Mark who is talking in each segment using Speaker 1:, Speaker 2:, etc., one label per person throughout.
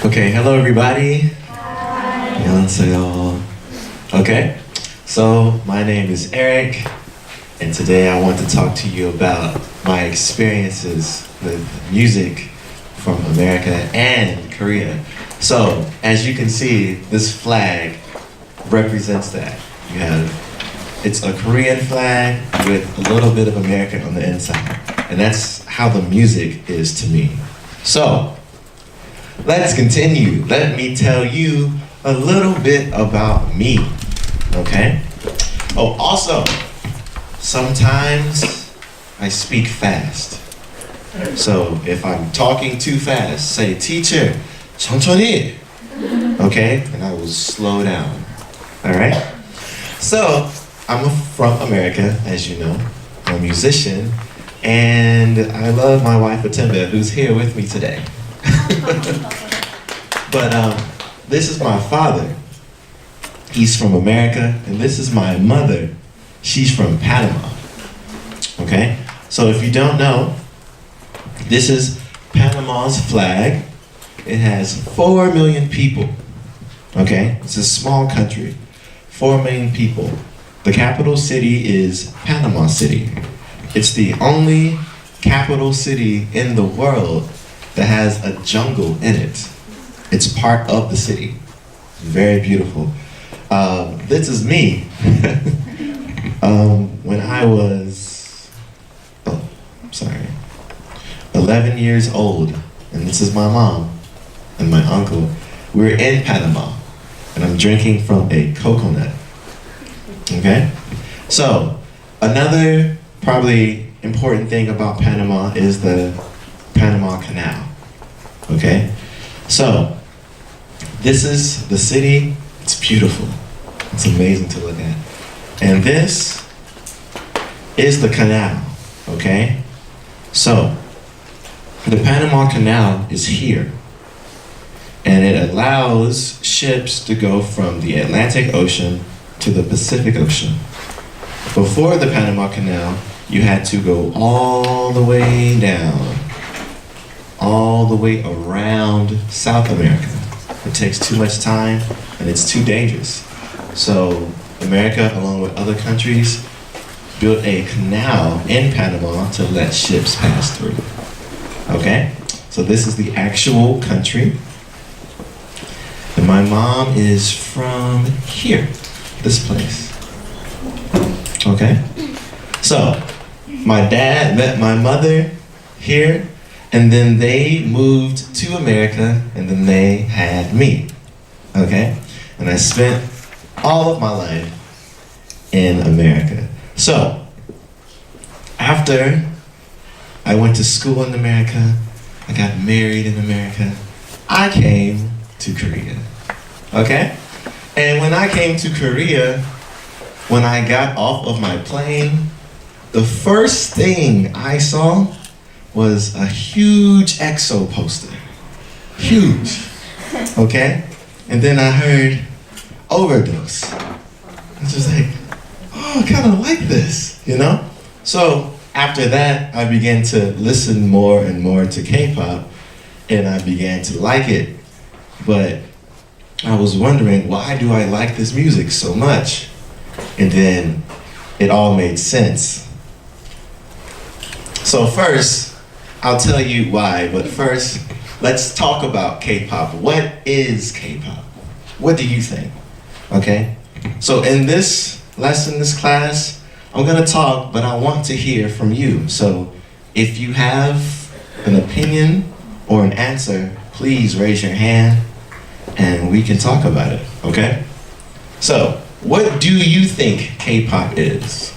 Speaker 1: Okay, hello everybody. 안녕하세요. Okay, so my name is Eric, and today I want to talk to you about my experiences with music from America and Korea. So, as you can see, this flag represents that. It's a Korean flag with a little bit of America on the inside, and that's how the music is to me. So, let's continue. Let me tell you a little bit about me, okay? Oh, also, sometimes I speak fast. So if I'm talking too fast, say, teacher, 천천히, okay? And I will slow down, all right? So, I'm from America, as you know. I'm a musician, and I love my wife, Atimba, who's here with me today. But this is my father. He's from America, and this is my mother. She's from Panama. Okay? So if you don't know, this is Panama's flag. It has 4 million people. Okay? It's a small country. 4 million people. The capital city is Panama City. It's the only capital city in the world that has a jungle in it. It's part of the city. Very beautiful. This is me. When I was, 11 years old, and this is my mom and my uncle. We're in Panama, and I'm drinking from a coconut. Okay? So, another probably important thing about Panama is the Panama Canal. Okay? So, this is the city. It's beautiful. It's amazing to look at. And this is the canal. Okay? So, the Panama Canal is here. And it allows ships to go from the Atlantic Ocean to the Pacific Ocean. Before the Panama Canal, you had to go all the way down, all the way around South America. It takes too much time and it's too dangerous. So America, along with other countries, built a canal in Panama to let ships pass through. Okay? So this is the actual country. And my mom is from here, this place. Okay? So, my dad met my mother here, and then they moved to America, and then they had me. Okay? And I spent all of my life in America. So, after I went to school in America, I got married in America, I came to Korea. Okay? And when I came to Korea, when I got off of my plane, the first thing I saw was a huge EXO poster. Huge. Okay? And then I heard overdose. I was just like, oh, I kind of like this, you know? So after that, I began to listen more and more to K-pop, and I began to like it. But I was wondering, why do I like this music so much? And then it all made sense. So first, I'll tell you why, but first, let's talk about K-pop. What is K-pop? What do you think? Okay? So in this lesson, this class, I'm gonna talk, but I want to hear from you. So if you have an opinion or an answer, please raise your hand and we can talk about it, okay? So, what do you think K-pop is?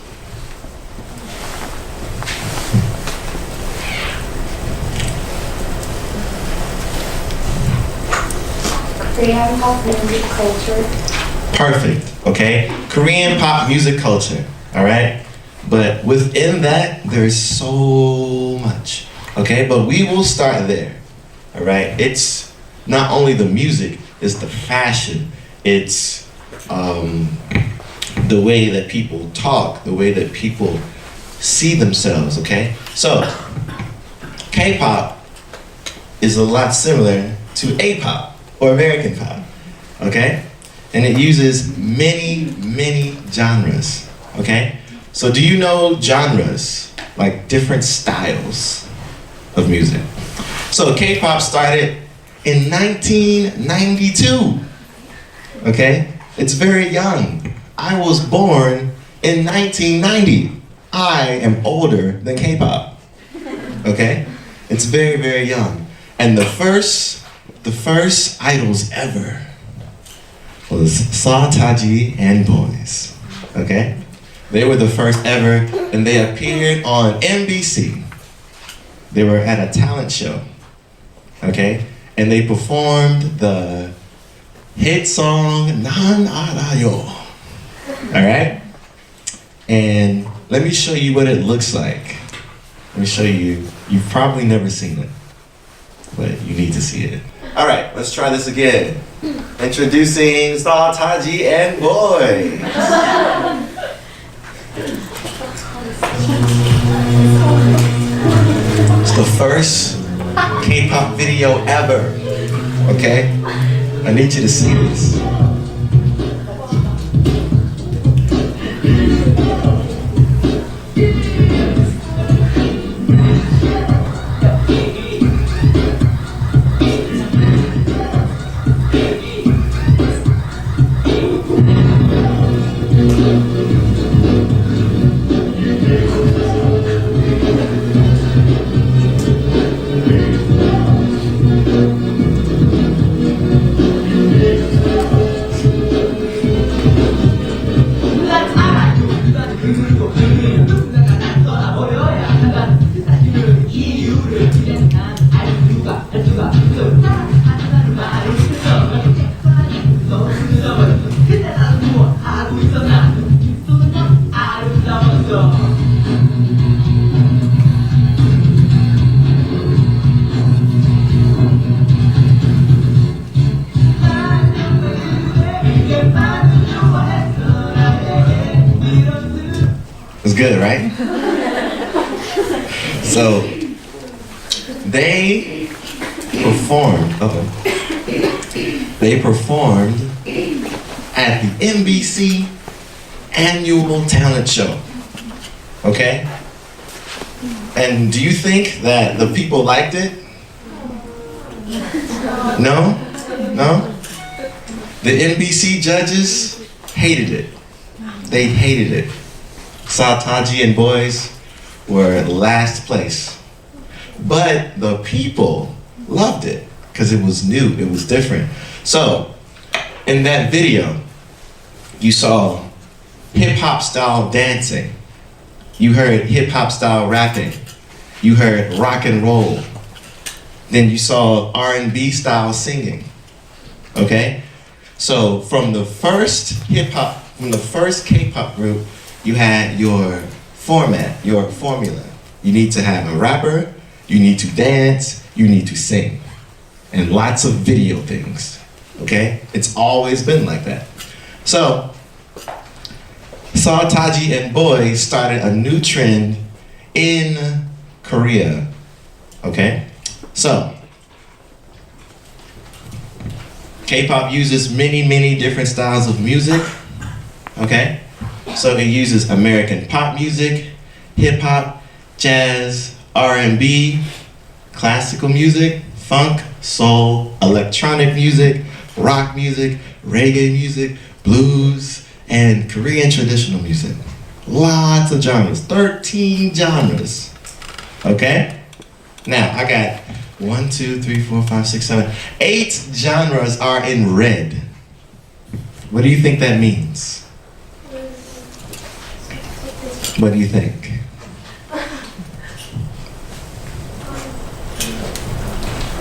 Speaker 2: Korean pop music culture.
Speaker 1: Perfect, okay? Korean pop music culture, all right? But within that, there's so much, okay? But we will start there, all right? It's not only the music, it's the fashion, it's the way that people talk, the way that people see themselves, okay? So, K-pop is a lot similar to A-pop, or American pop, okay? And it uses many, many genres, okay? So do you know genres, like different styles of music? So K-pop started in 1992, okay? It's very young. I was born in 1990. I am older than K-pop, okay? It's very, very young. And the first idols ever was Saw-Taji and Boys, okay? They were the first ever, and they appeared on NBC. They were at a talent show, okay? And they performed the hit song, Nan Arayo, all right? And let me show you what it looks like. Let me show you. You've probably never seen it, but you need to see it. All right, let's try this again. Introducing Saw-Taji and Boys. It's the first K-pop video ever, okay? I need you to see this. It's good, right? So they performed at the NBC annual talent show, okay? And do you think that the people liked it? No? No? The NBC judges hated it. They hated it. Saw-Taji and Boys were last place. But the people loved it because it was new, it was different. So, in that video, you saw hip-hop style dancing. You heard hip-hop style rapping. You heard rock and roll. Then you saw R&B style singing, okay? So from the first K-pop group, you had your format, your formula. You need to have a rapper, you need to dance, you need to sing, and lots of video things, okay? It's always been like that. So, Saw-Taji and Boys started a new trend in Korea, okay? So, K-pop uses many, many different styles of music, okay? So it uses American pop music, hip-hop, jazz, R&B, classical music, funk, soul, electronic music, rock music, reggae music, blues, and Korean traditional music. Lots of genres, 13 genres, okay? Now, I got 1, 2, 3, 4, 5, 6, 7, 8 genres are in red. What do you think that means? What do you think?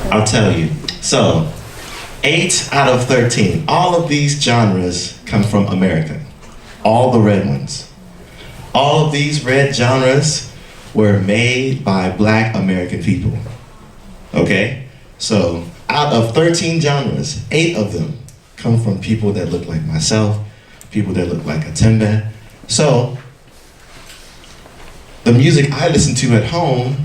Speaker 1: I'll tell you. So, 8 out of 13. All of these genres come from America. All the red ones. All of these red genres were made by Black American people. Okay? So, out of 13 genres, 8 of them come from people that look like myself, people that look like Atembe. So, the music I listen to at home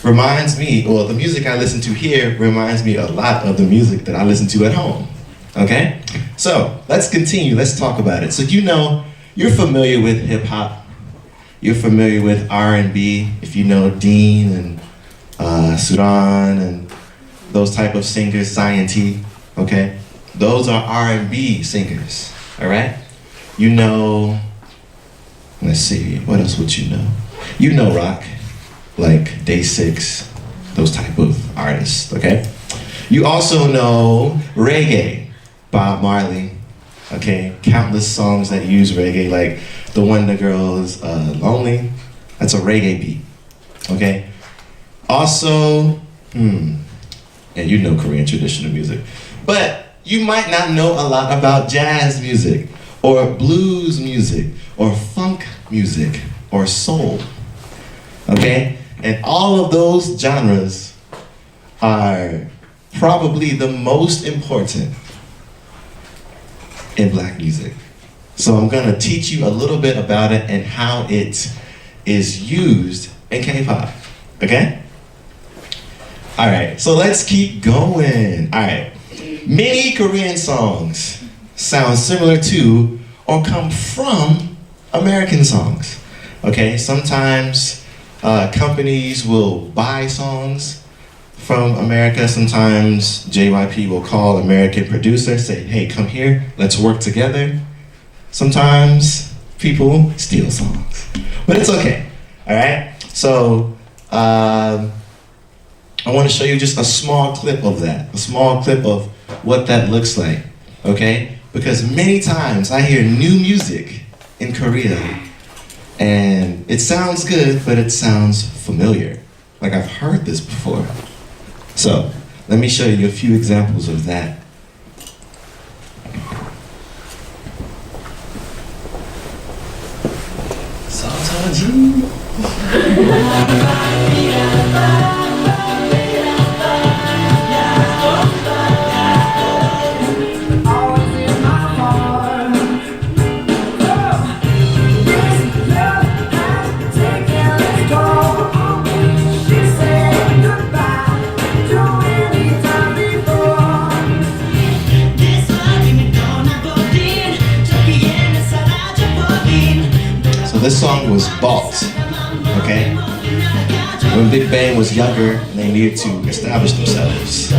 Speaker 1: reminds me, well, the music I listen to here reminds me a lot of the music that I listen to at home. Okay? So let's continue. Let's talk about it. So you know, you're familiar with hip hop. You're familiar with R&B. If you know Dean and Sudan and those type of singers, Zion T. Okay? Those are R&B singers. All right? You know, let's see, what else would you know? You know rock, like Day 6, those type of artists, okay? You also know reggae, Bob Marley, okay? Countless songs that use reggae, like the one the girl is lonely, that's a reggae beat, okay? Also, and you know Korean traditional music, but you might not know a lot about jazz music, or blues music, or funk music, or soul, okay? And all of those genres are probably the most important in black music. So I'm gonna teach you a little bit about it and how it is used in K-pop, okay? All right, so let's keep going. All right, many Korean songs sound similar to or come from American songs, okay? Sometimes companies will buy songs from America. Sometimes JYP will call American producers, say, hey, come here, let's work together. Sometimes people steal songs, but it's okay, all right? So I want to show you just a small clip of that, a small clip of what that looks like, okay? Because many times I hear new music in Korea and it sounds good, but it sounds familiar. Like I've heard this before. So let me show you a few examples of that. This song was bought, okay? When Big Bang was younger and they needed to establish themselves.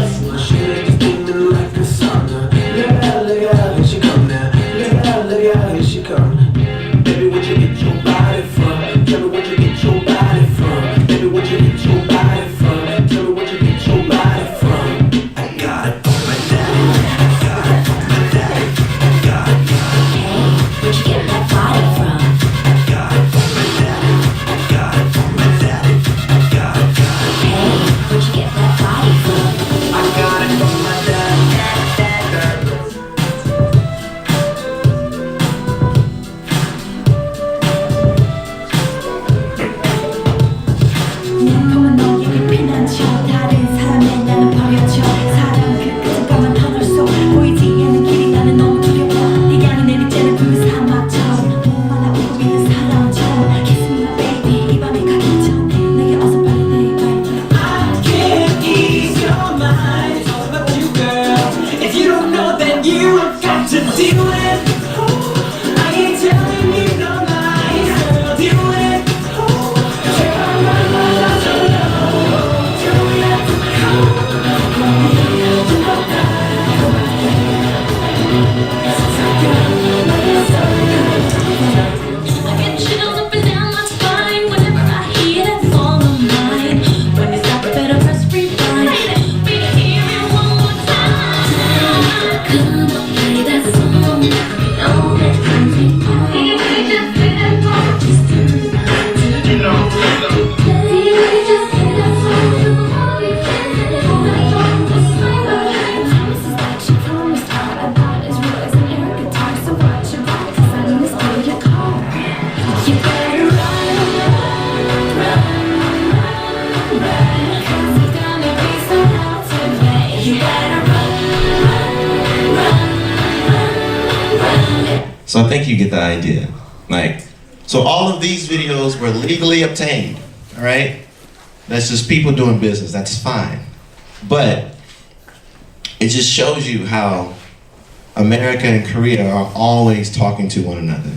Speaker 1: So I think you get the idea. Like, so all of these videos were legally obtained, all right? That's just people doing business. That's fine. But it just shows you how America and Korea are always talking to one another.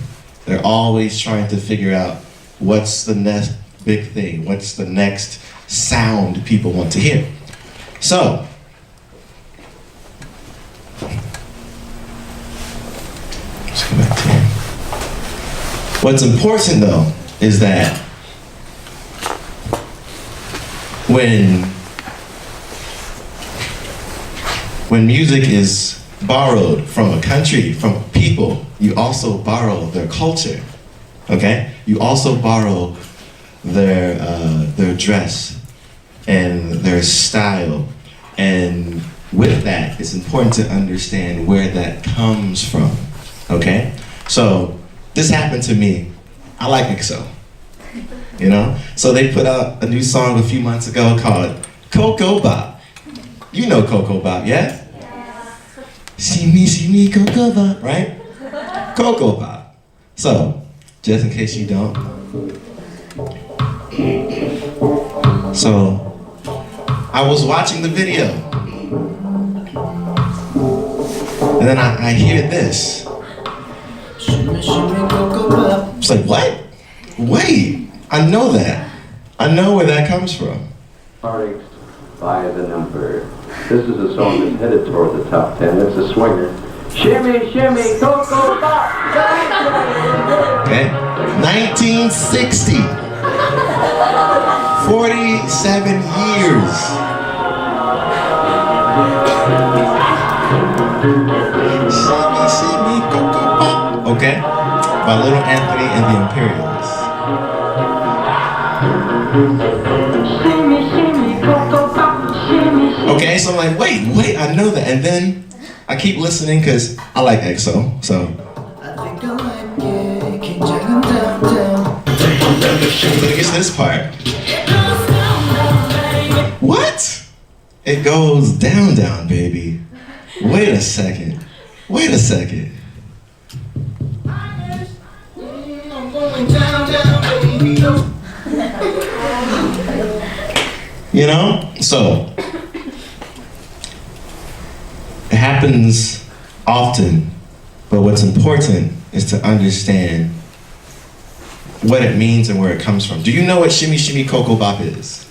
Speaker 1: They're always trying to figure out what's the next big thing, what's the next sound people want to hear. So, let's go back to here. What's important though is that when music is borrowed from a country, from people, you also borrow their culture, okay? You also borrow their dress and their style. And with that, it's important to understand where that comes from, okay? So this happened to me. I like EXO, you know? So they put out a new song a few months ago called Coco Bop. You know Coco Bop, yeah? See me, Coco Bop, right? Coco Bop. So, just in case you don't. So, I was watching the video. And then I hear this. It's like, what? Wait, I know that. I know where that comes from.
Speaker 3: Heartaches by the number. This is a song that's headed toward the top 10. It's a swinger. Shimmy, shimmy, cocoa bop.
Speaker 1: Okay, 1960. 47 years. Shimmy, shimmy, cocoa bop. Okay, by Little Anthony and the Imperials. Okay, so I'm like, wait, I know that. And then I keep listening because I like EXO, so. But it gets this part. What? It goes down, down, baby. Wait a second. Wait a second. You know? So, it happens often, but what's important is to understand what it means and where it comes from. Do you know what Shimmy Shimmy Cocoa Bop is?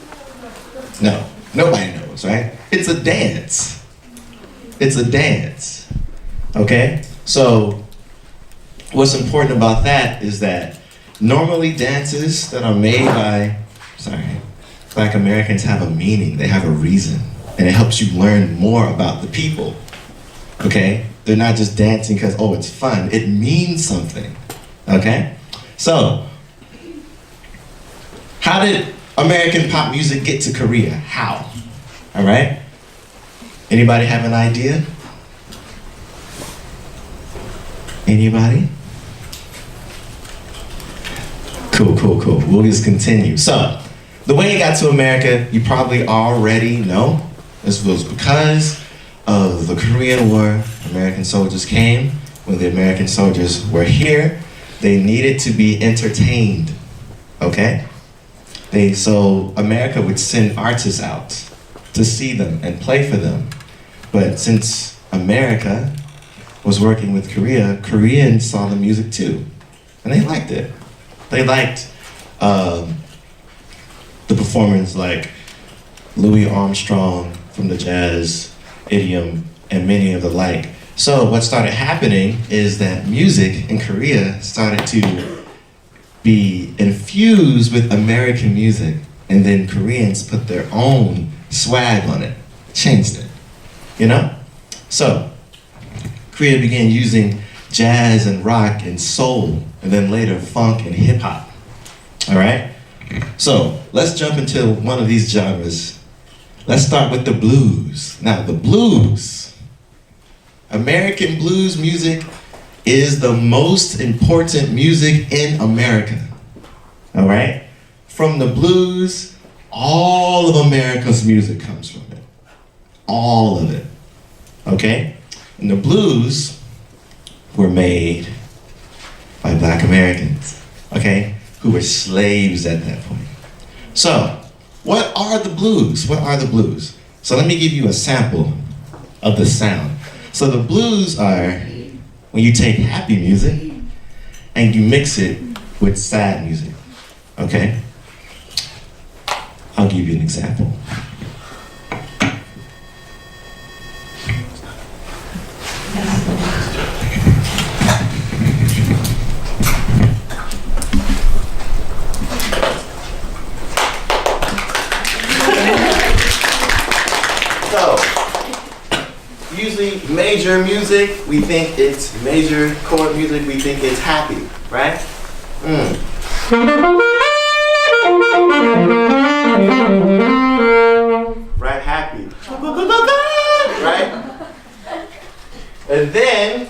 Speaker 1: No, nobody knows, right? It's a dance. It's a dance, okay? So, what's important about that is that normally dances that are made by, Black Americans have a meaning, they have a reason, and it helps you learn more about the people, okay? They're not just dancing because, oh, it's fun. It means something, okay? So, how did American pop music get to Korea? How? All right? Anybody have an idea? Anybody? Cool. We'll just continue. So, the way it got to America, you probably already know. This was because of the Korean War. American soldiers came. When the American soldiers were here, they needed to be entertained, okay? So America would send artists out to see them and play for them. But since America was working with Korea, Koreans saw the music too, and they liked it. They liked the performers like Louis Armstrong from the jazz idiom and many of the like. So what started happening is that music in Korea started to be infused with American music, and then Koreans put their own swag on it, changed it, you know? So Korea began using jazz and rock and soul, and then later funk and hip hop, all right? So let's jump into one of these genres. Let's start with the blues. Now the blues, American blues music is the most important music in America, all right? From the blues, all of America's music comes from it, all of it, okay? And the blues were made by Black Americans, okay, who were slaves at that point. So, what are the blues? What are the blues? So let me give you a sample of the sound. So the blues are when you take happy music and you mix it with sad music, okay? I'll give you an example. So, usually major music, we think it's major chord music, we think it's happy, right? Right, happy. Right? And then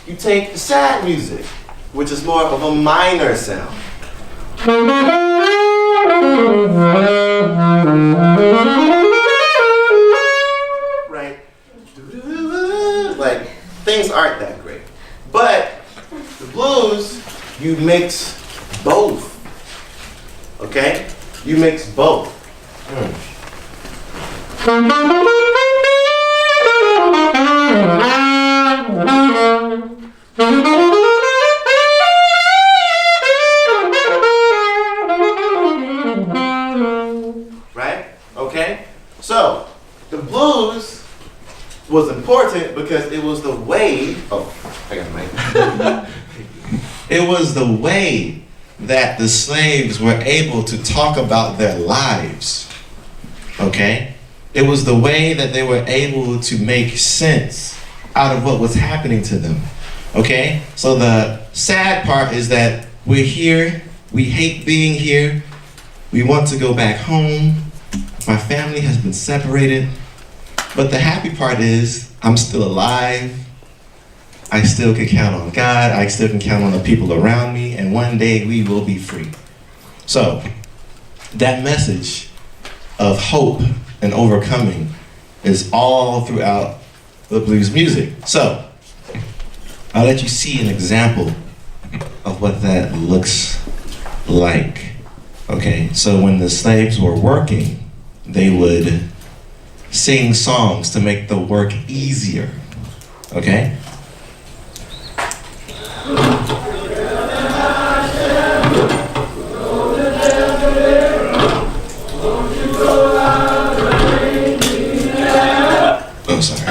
Speaker 1: you take the sad music, which is more of a minor sound. Right? Like, things aren't that great. But the blues, you mix both. Okay? You mix both. Right? Okay? So, the blues was important because it was the way, I got a mic. It was the way that the slaves were able to talk about their lives. Okay? It was the way that they were able to make sense out of what was happening to them. Okay? So the sad part is that we're here, we hate being here, we want to go back home, my family has been separated, but the happy part is I'm still alive, I still can count on God, I still can count on the people around me, and one day we will be free. So, that message of hope and overcoming is all throughout the blues music. So, I'll let you see an example of what that looks like. Okay, so when the slaves were working, they would sing songs to make the work easier. Okay? Oh, sorry.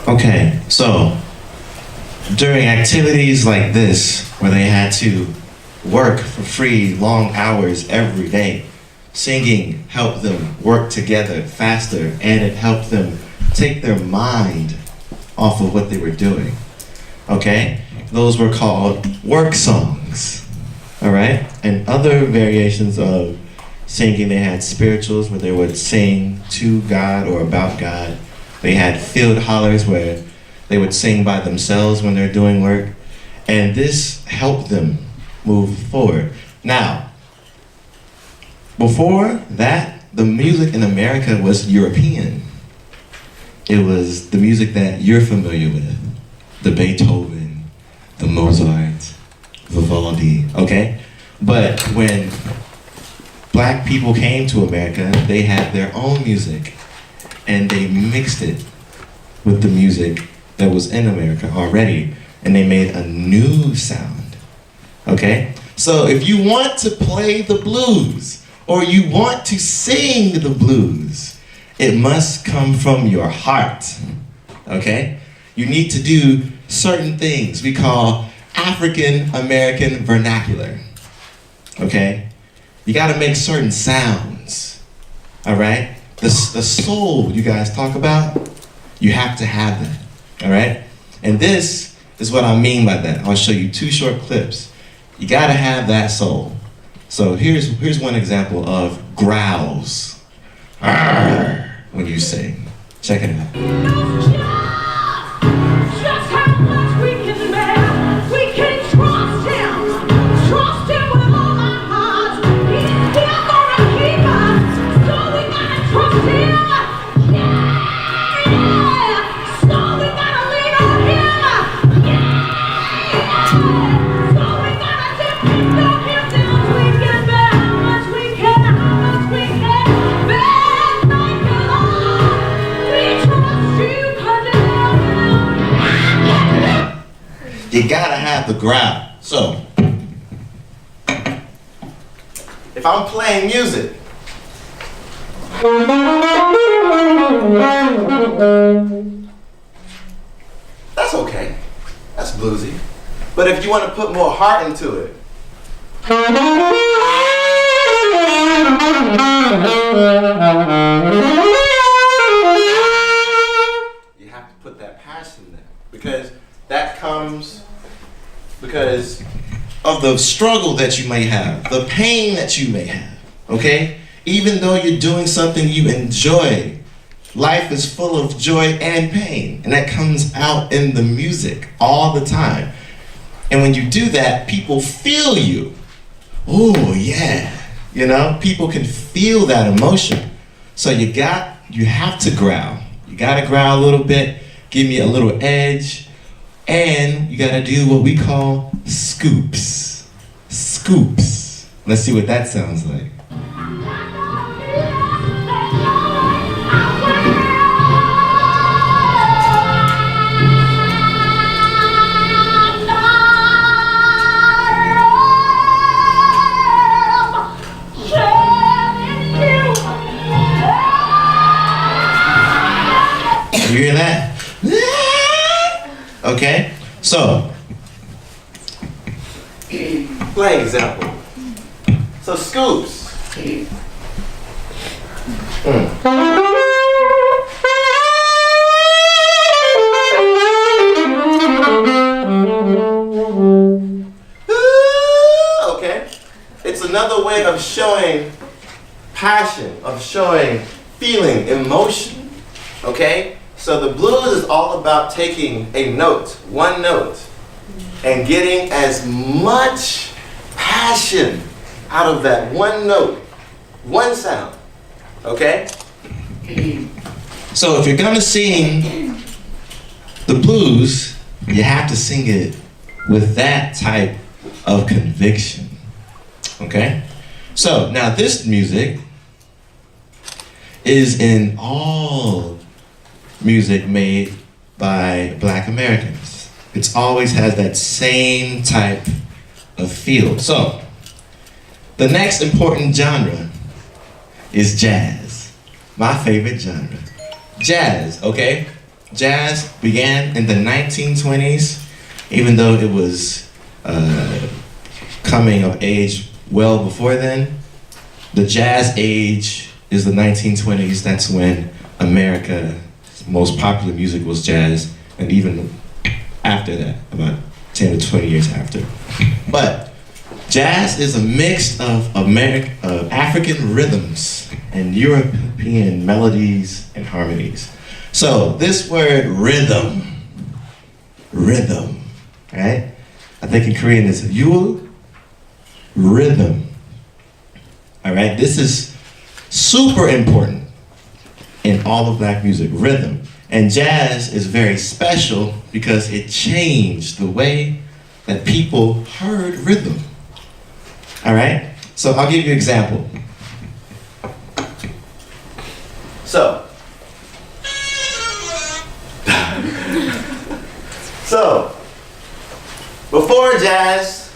Speaker 1: Okay, so during activities like this, where they had to work for free long hours every day, singing helped them work together faster, and it helped them take their mind off of what they were doing. Okay? Those were called work songs. All right? And other variations of singing, they had spirituals where they would sing to God or about God. They had field hollers where they would sing by themselves when they're doing work. And this helped them move forward. Now, before that, the music in America was European. It was the music that you're familiar with. The Beethoven, the Mozart, Vivaldi, okay? But when black people came to America, they had their own music. And they mixed it with the music that was in America already, and they made a new sound, okay? So if you want to play the blues, or you want to sing the blues, it must come from your heart, okay? You need to do certain things we call African American vernacular, okay? You gotta make certain sounds, all right? The soul you guys talk about, you have to have that, all right? And this is what I mean by that. I'll show you 2 short clips. You gotta have that soul. So here's one example of growls. Arr, when you sing. Check it out.
Speaker 4: Just how much we can bear. We can trust him with all our hearts. He's still gonna keep us, so we gotta trust him. Yeah, so we gotta lean on him. Yeah, so we gotta depend on him till we can bear how much we can bear. Thank you, Lord. We trust you 'cause
Speaker 1: You gotta have the growl. So, if I'm playing music, that's okay. That's bluesy. But if you want to put more heart into it, you have to put that passion there, because that comes because of the struggle that you may have, the pain that you may have, okay? Even though you're doing something you enjoy, life is full of joy and pain, and that comes out in the music all the time. And when you do that, people feel you. Oh yeah, you know, people can feel that emotion. So you have to growl. You gotta growl a little bit, give me a little edge, and you gotta do what we call scoops. Scoops. Let's see what that sounds like. You hear that? Okay, so play example. So scoops. Okay, it's another way of showing passion, of showing feeling, emotion. Okay? So the blues is all about taking a note, one note, and getting as much passion out of that one note, one sound. Okay? So if you're gonna sing the blues, you have to sing it with that type of conviction. Okay? So now this music is in all music made by Black Americans. It's always has that same type of feel. So, the next important genre is jazz. My favorite genre. Jazz, okay? Jazz began in the 1920s, even though it was coming of age well before then. The jazz age is the 1920s. That's when America most popular music was jazz, and even after that, about 10 to 20 years after. But jazz is a mix of African rhythms and European melodies and harmonies. So this word rhythm, right? I think in Korean it's yul, rhythm. All right, this is super important in all of Black music, rhythm. And jazz is very special because it changed the way that people heard rhythm. All right? So I'll give you an example. So before jazz,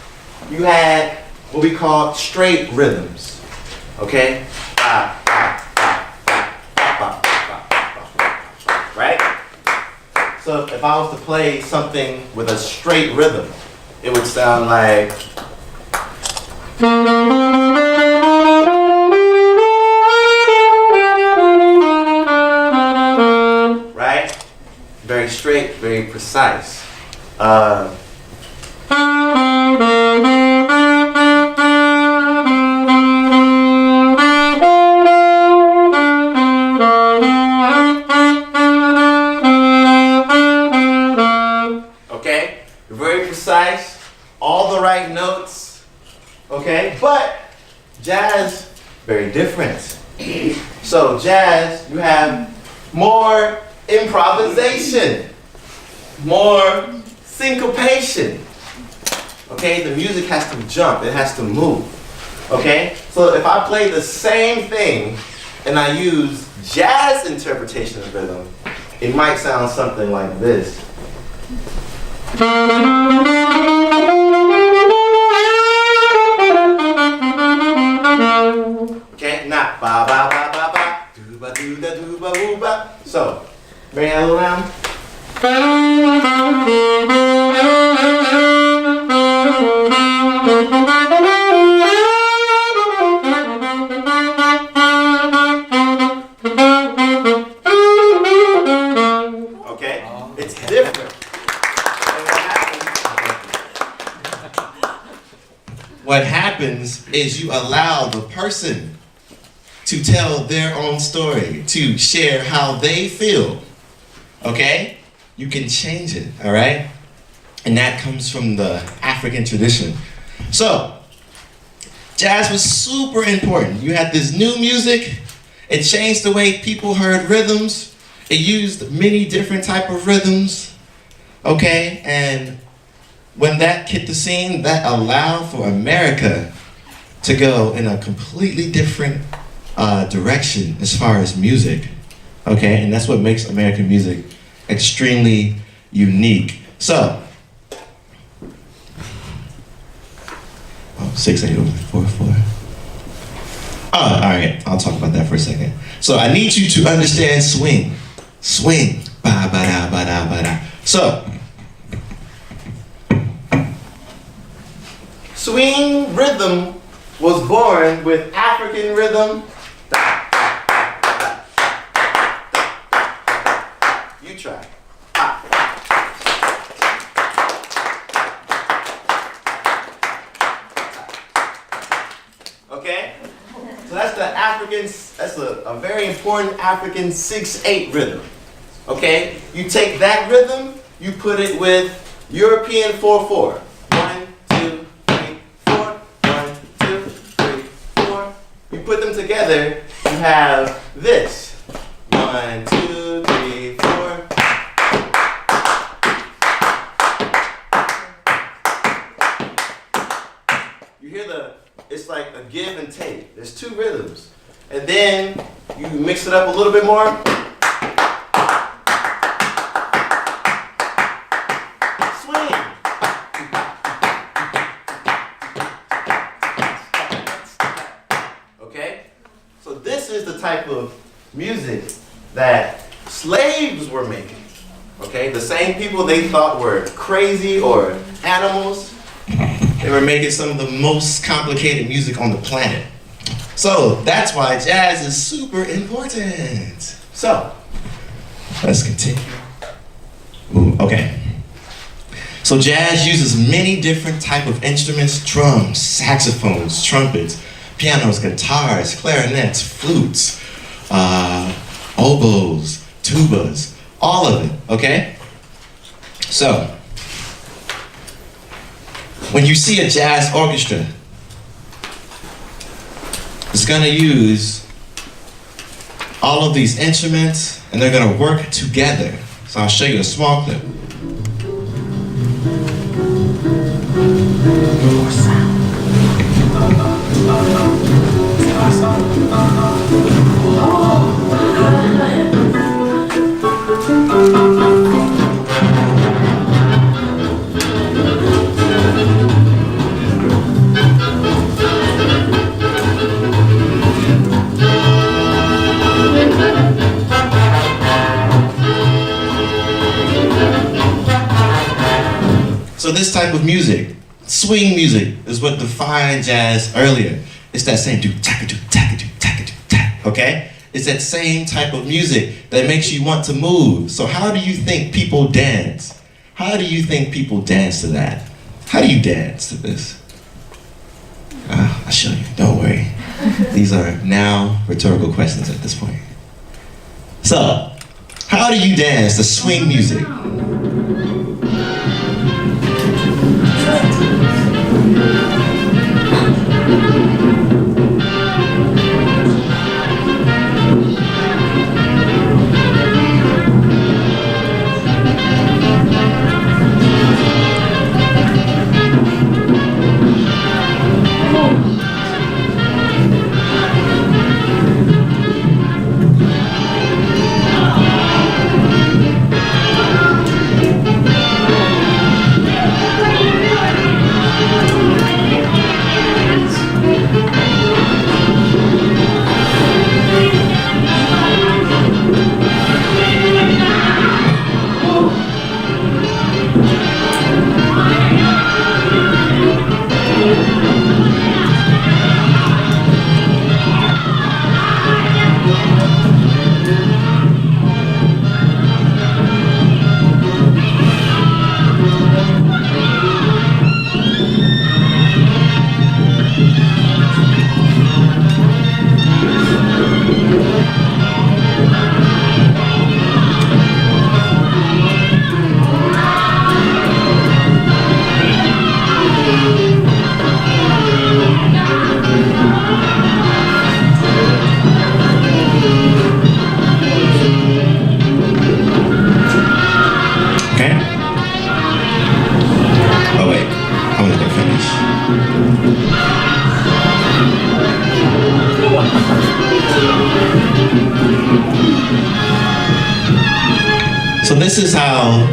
Speaker 1: you had what we call straight rhythms. Okay? Ba, ba, ba, ba, ba, ba, ba, ba, ba. Right? So if I was to play something with a straight rhythm, it would sound like. Right? Very straight, very precise. Okay? Very precise, all the right notes. Okay? But jazz, very different. So jazz, you have more improvisation, more syncopation. Okay, the music has to jump, it has to move. Okay, so if I play the same thing and I use jazz interpretation of rhythm, it might sound something like this. Okay, not ba ba ba ba ba, do ba do da do ba woo ba. So, bring that around. Okay, it's different. What happens is you allow the person to tell their own story, to share how they feel. Okay? You can change it, all right? And that comes from the African tradition. So, jazz was super important. You had this new music. It changed the way people heard rhythms. It used many different type of rhythms. Okay? And when that hit the scene, that allowed for America to go in a completely different direction as far as music. Okay? And that's what makes American music extremely unique. So, 68044. Oh, all right. I'll talk about that for a second. So I need you to understand swing. Swing. Ba ba da ba da ba da. So, swing rhythm was born with African rhythm. You try. Okay? So that's the African, that's a very important African 6/8 rhythm. Okay? You take that rhythm, you put it with European 4/4. 1, 2, 3, 4. 1, 2, 3, 4. You put them together, you have this. 1, 2, 3, 4. You hear it's like a give and take. There's two rhythms. And then you mix it up a little bit more. Swing. Okay? So this is the type of music that slaves were making. Okay? The same people they thought were crazy or animals. They were making some of the most complicated music on the planet. So that's why jazz is super important. So, let's continue. Ooh, okay. So jazz uses many different type of instruments: drums, saxophones, trumpets, pianos, guitars, clarinets, flutes, oboes, tubas, all of it, okay? So, when you see a jazz orchestra, it's gonna use all of these instruments and they're gonna work together. So I'll show you a small clip. this type of music, swing music, is what defined jazz earlier. It's that same do tack-a-do, tack-a-do, tack-a-do, tack, okay? It's that same type of music that makes you want to move. So how do you think people dance? How do you think people dance to that? How do you dance to this? I'll show you, don't worry. These are now rhetorical questions at this point. So, how do you dance to swing music? So this is how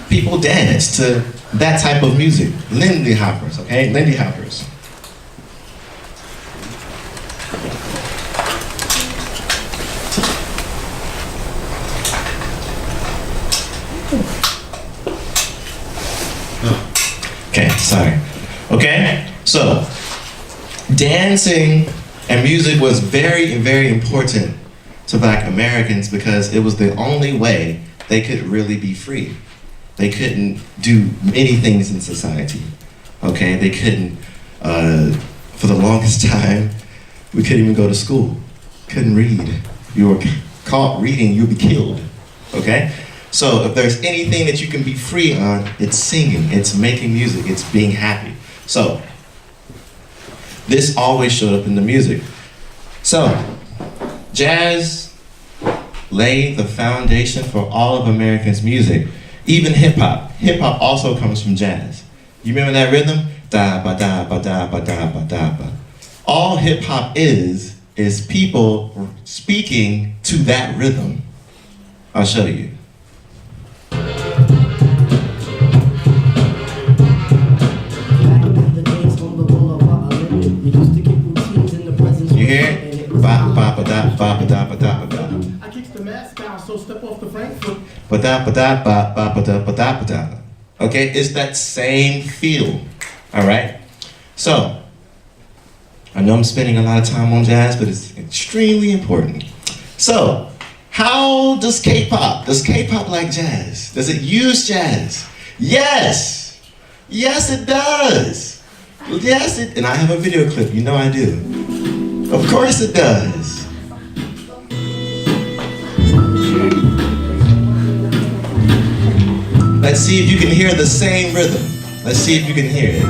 Speaker 1: people dance to that type of music. Lindy hoppers, okay? Lindy hoppers. Okay, sorry. Okay, so dancing and music was very, very important to Black Americans because it was the only way they could really be free. They couldn't do many things in society, okay? They couldn't, for the longest time, we couldn't even go to school, couldn't read. You were caught reading, you'd be killed, okay? So if there's anything that you can be free on, it's singing, it's making music, it's being happy. So this always showed up in the music. So jazz laid the foundation for all of Americans' music, even hip hop. Hip hop also comes from jazz. You remember that rhythm? Da ba da ba da ba da ba da ba. All hip hop is people speaking to that rhythm. I'll show you. You hear it? Ba ba ba da ba ba da ba da ba da.
Speaker 5: I kicked the mask down, so step off the Frankfurt.
Speaker 1: Ba da ba da ba ba ba da ba da ba da. Okay, it's that same feel. All right. So I know I'm spending a lot of time on jazz, but it's extremely important. So how does K-pop? Does K-pop like jazz? Does it use jazz? Yes. Yes, it does. Yes, it. And I have a video clip. You know I do. Of course it does. Let's see if you can hear the same rhythm. Let's see if you can hear it.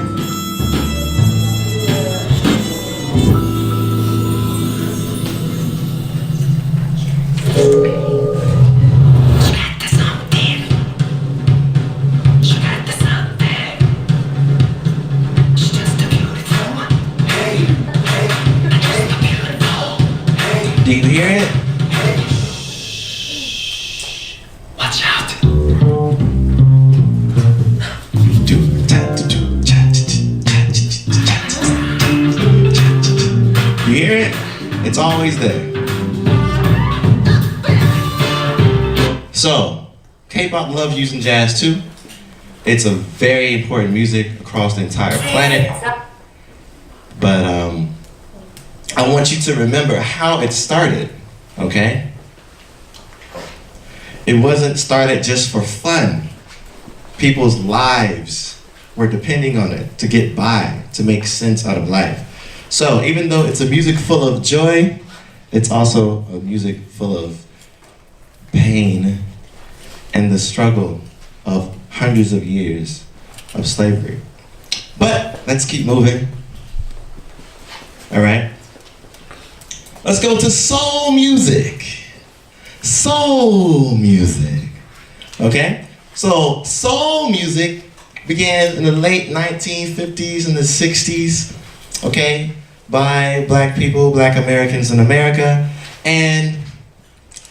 Speaker 1: Do you hear it? Watch out. You hear it? It's always there. So, K-pop loves using jazz too. It's a very important music across the entire planet. But I want you to remember how it started, okay? It wasn't started just for fun. People's lives were depending on it to get by, to make sense out of life. So even though it's a music full of joy, it's also a music full of pain and the struggle of hundreds of years of slavery. But let's keep moving. All right. Let's go to soul music. Soul music. Okay? So soul music began in the late 1950s and the 60s, okay, by black people, black Americans in America, and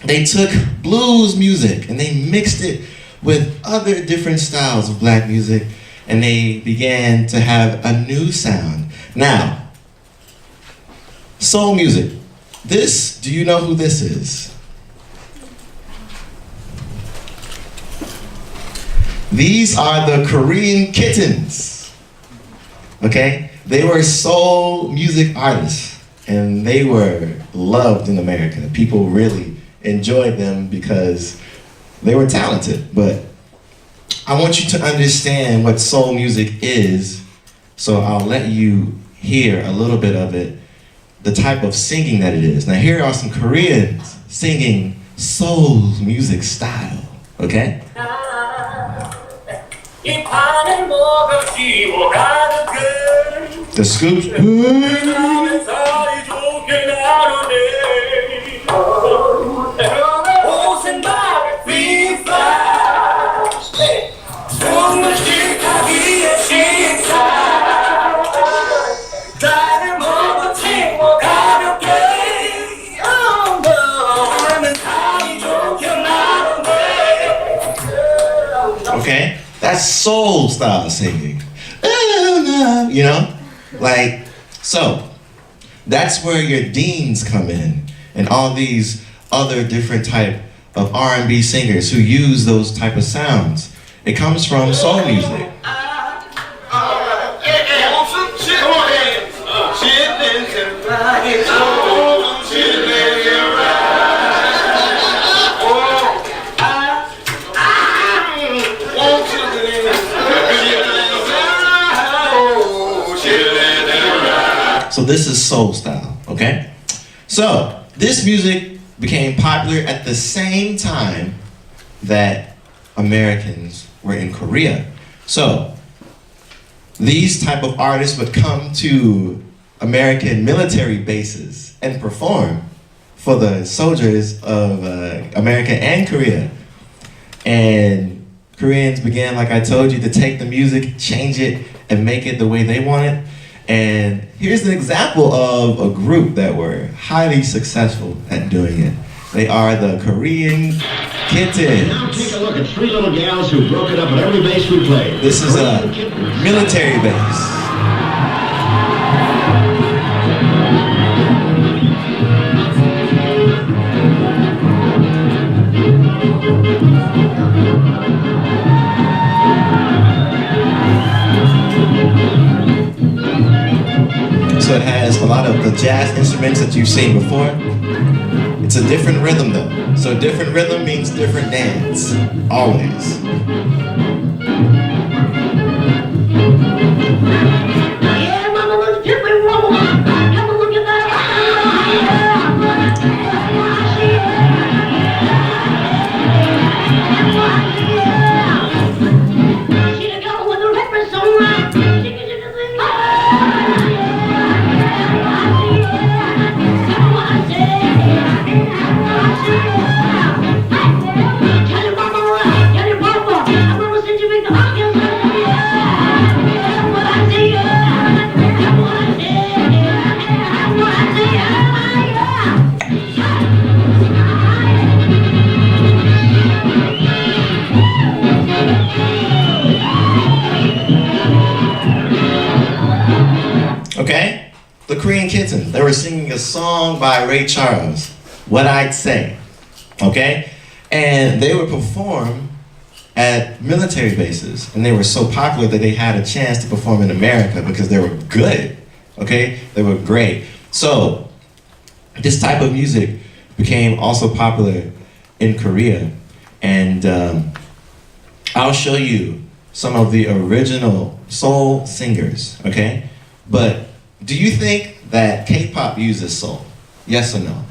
Speaker 1: they took blues music and they mixed it with other different styles of black music, and they began to have a new sound. Now, soul music. This, do you know who this is? These are the Korean Kittens, okay? They were soul music artists, and they were loved in America. People really enjoyed them because they were talented. But I want you to understand what soul music is, so I'll let you hear a little bit of it, the type of singing that it is. Now here are some Koreans singing soul music style, okay? The scoops. Okay? That's soul style singing. You know? Like, so, that's where your deans come in, and all these other different type of R&B singers who use those type of sounds. It comes from soul music. So this is soul style, okay? So this music became popular at the same time that Americans were in Korea. So these type of artists would come to American military bases and perform for the soldiers of America and Korea. And Koreans began, like I told you, to take the music, change it, and make it the way they want it. And here's an example of a group that were highly successful at doing it. They are the Korean Kittens.
Speaker 6: Now take a look at three little gals who broke it up at every base we played.
Speaker 1: This is a military base. So it has a lot of the jazz instruments that you've seen before. It's a different rhythm though. So different rhythm means different dance, always.
Speaker 4: Yeah, mama was tipping wrong. Have a look at that. She the girl with the rapper song. Tell your mama what, tell your papa, I'm gonna send you back to Arkansas. What I say, what I say,
Speaker 1: Okay? The Korean Kittens. They were singing a song by Ray Charles, What I'd Say. Okay? And they would perform at military bases, and they were so popular that they had a chance to perform in America because they were good, okay? They were great. So this type of music became also popular in Korea, and I'll show you some of the original soul singers, okay? But do you think that K-pop uses soul? Yes or no?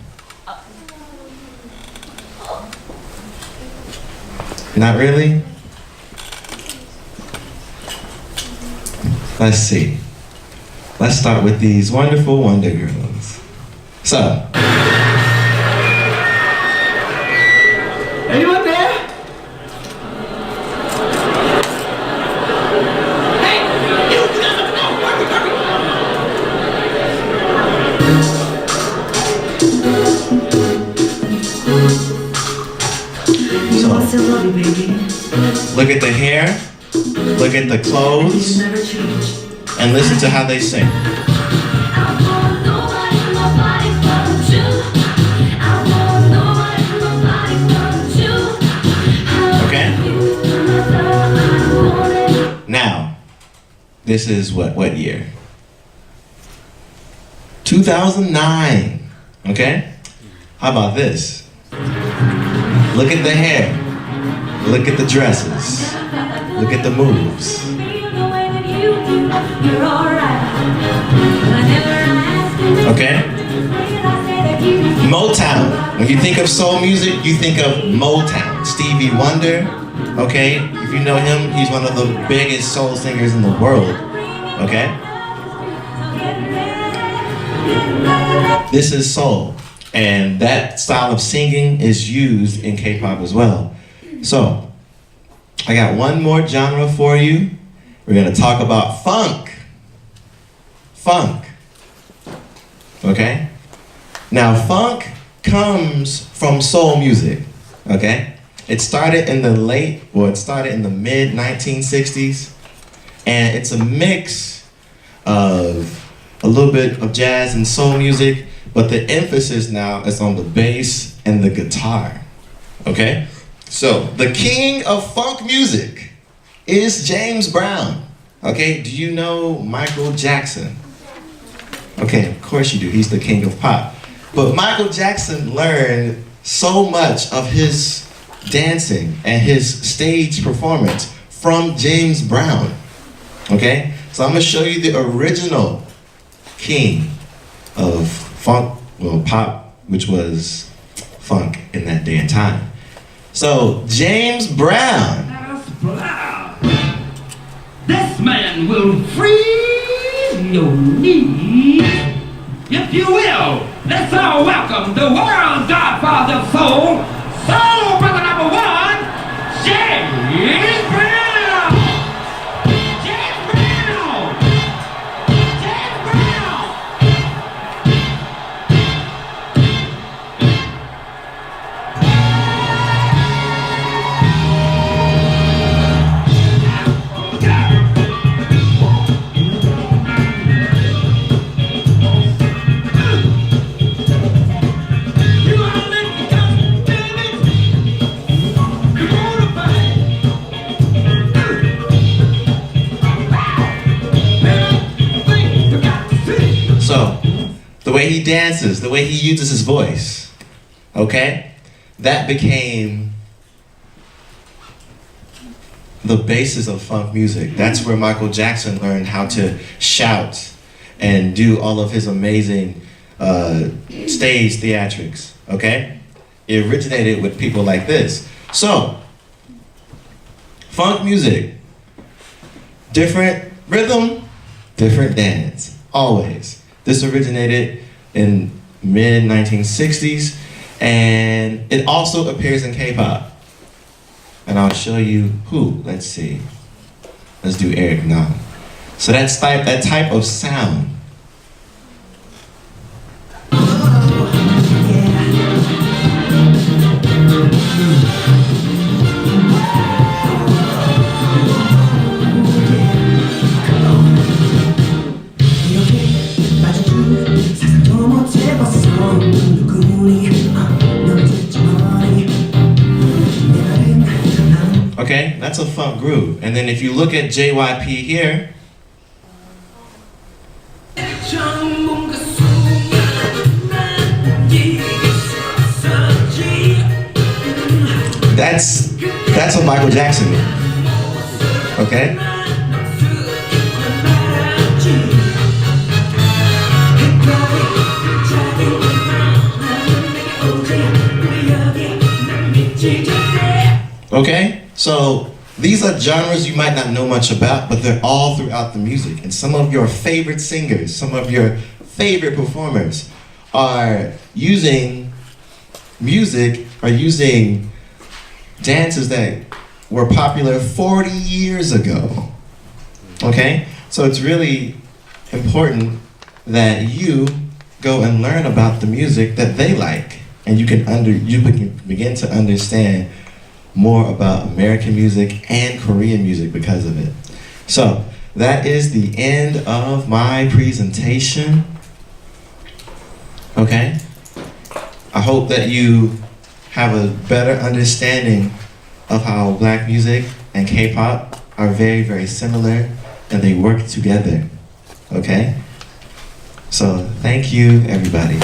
Speaker 1: Not really? Let's see. Let's start with these wonderful Wonder Girls. So.
Speaker 7: Anyone there? Hey, you guys know,
Speaker 1: Look at the hair, look at the clothes, and listen to how they sing. Okay? Now, this is what year? 2009. Okay? How about this? Look at the hair. Look at the dresses. Look at the moves. Okay? Motown. When you think of soul music, you think of Motown. Stevie Wonder. Okay? If you know him, he's one of the biggest soul singers in the world. Okay? This is soul. And that style of singing is used in K-pop as well. So, I got one more genre for you. We're gonna talk about funk. Funk. Okay? Now, funk comes from soul music. Okay? It started in the mid 1960s. And it's a mix of a little bit of jazz and soul music, but the emphasis now is on the bass and the guitar. Okay? So, the king of funk music is James Brown. Okay, do you know Michael Jackson? Okay, of course you do. He's the king of pop. But Michael Jackson learned so much of his dancing and his stage performance from James Brown. Okay, so I'm gonna show you the original king of funk, well, pop, which was funk in that day and time. So, James Brown.
Speaker 7: this man will freeze your knees. If you will, let's all welcome the world's godfather of soul, soul brother number one, James Brown. James Brown. James Brown.
Speaker 1: So, the way he dances, the way he uses his voice, okay? That became the basis of funk music. That's where Michael Jackson learned how to shout and do all of his amazing stage theatrics, okay? It originated with people like this. So, funk music, different rhythm, different dance, always. This originated in mid 1960s, and it also appears in K-pop. And I'll show you who. Let's see. Let's do Eric Nam. So that type of sound. Okay, that's a funk groove. And then if you look at JYP here, that's what Michael Jackson did. Okay? Okay? So these are genres you might not know much about, but they're all throughout the music. And some of your favorite singers, some of your favorite performers are using music, are using dances that were popular 40 years ago. Okay? So it's really important that you go and learn about the music that they like, and you can begin to understand more about American music and Korean music because of it. So that is the end of my presentation. Okay? I hope that you have a better understanding of how black music and K-pop are very, very similar and they work together. Okay? So thank you, everybody.